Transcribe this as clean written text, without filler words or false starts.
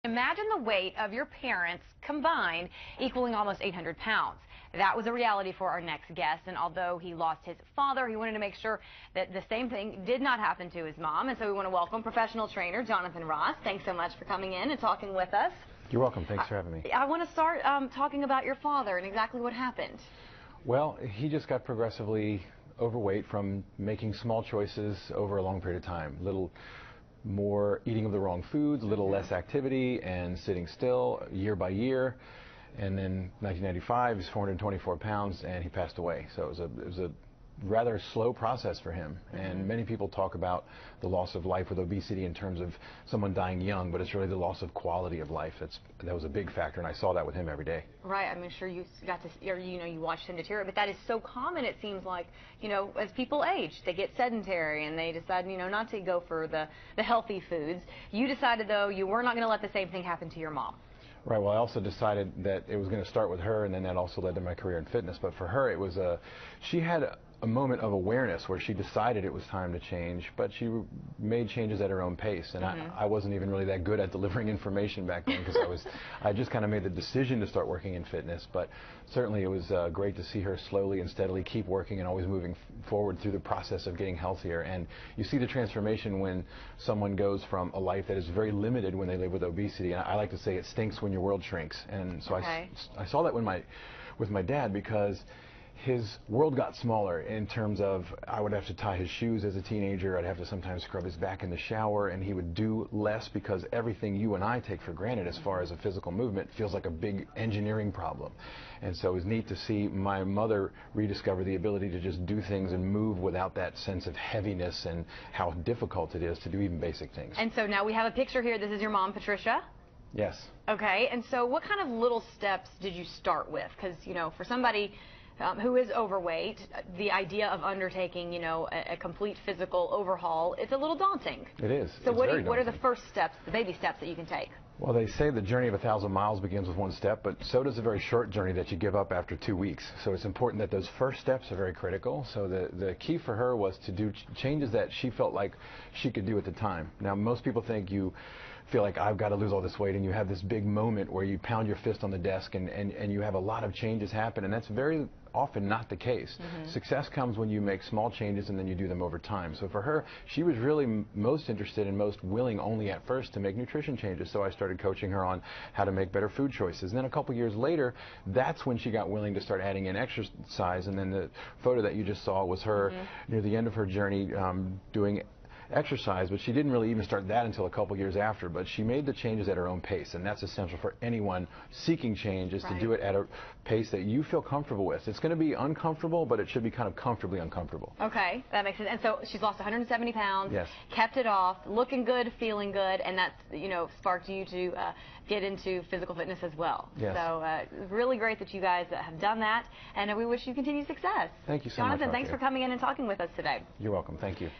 Imagine the weight of your parents combined equaling almost 800 pounds. That was a reality for our next guest, and although he lost his father, he wanted to make sure that the same thing did not happen to his mom, and so we want to welcome professional trainer Jonathan Ross. Thanks so much for coming in and talking with us. You're welcome. Thanks for having me. I want to start talking about your father and exactly what happened. Well, he just got progressively overweight from making small choices over a long period of time. Little more eating of the wrong foods, a little less activity, and sitting still year by year. And then 1995, he's 424 pounds, and he passed away. So it was a rather slow process for him. And many people talk about the loss of life with obesity in terms of someone dying young, but it's really the loss of quality of life. That was a big factor, and I saw that with him every day. Right. I'm sure you got to, or you watched him deteriorate, but that is so common. It seems like, as people age, they get sedentary and they decide, not to go for the healthy foods. You decided, though, you were not going to let the same thing happen to your mom. Right. Well, I also decided that it was going to start with her, and then that also led to my career in fitness. But for her, it was she had a moment of awareness where she decided it was time to change, but she made changes at her own pace. And I wasn't even really that good at delivering information back then because I just kind of made the decision to start working in fitness. But certainly it was great to see her slowly and steadily keep working and always moving forward through the process of getting healthier. And you see the transformation when someone goes from a life that is very limited when they live with obesity. And I like to say it stinks when your world shrinks. And so I saw that with my dad, because his world got smaller in terms of I would have to tie his shoes as a teenager. I'd have to sometimes scrub his back in the shower, and he would do less because everything you and I take for granted as far as a physical movement feels like a big engineering problem. And so it was neat to see my mother rediscover the ability to just do things and move without that sense of heaviness and how difficult it is to do even basic things. And so now we have a picture here. This is your mom, Patricia. Yes. Okay. And so what kind of little steps did you start with? Because, for somebody who is overweight, the idea of undertaking, a complete physical overhaul, it's a little daunting. It is. So what are the first steps, the baby steps that you can take? Well, they say the journey of 1,000 miles begins with one step, but so does a very short journey that you give up after 2 weeks. So it's important that those first steps are very critical. So the key for her was to do changes that she felt like she could do at the time. Now, most people think you feel like I've got to lose all this weight, and you have this big moment where you pound your fist on the desk and you have a lot of changes happen, and that's very often not the case. Success comes when you make small changes and then you do them over time. So for her, she was really most interested and most willing only at first to make nutrition changes. So I started coaching her on how to make better food choices. And then a couple years later, that's when she got willing to start adding in exercise. And then the photo that you just saw was her near the end of her journey doing exercise, but she didn't really even start that until a couple years after. But she made the changes at her own pace, and that's essential for anyone seeking change, is to do it at a pace that you feel comfortable with. It's going to be uncomfortable, but it should be kind of comfortably uncomfortable. Okay, that makes sense. And so she's lost 170 pounds, yes, kept it off, looking good, feeling good, and that's, sparked you to get into physical fitness as well. Yes. So really great that you guys have done that, and we wish you continued success. Thank you so much, Jonathan, thanks for coming in and talking with us today. You're welcome. Thank you.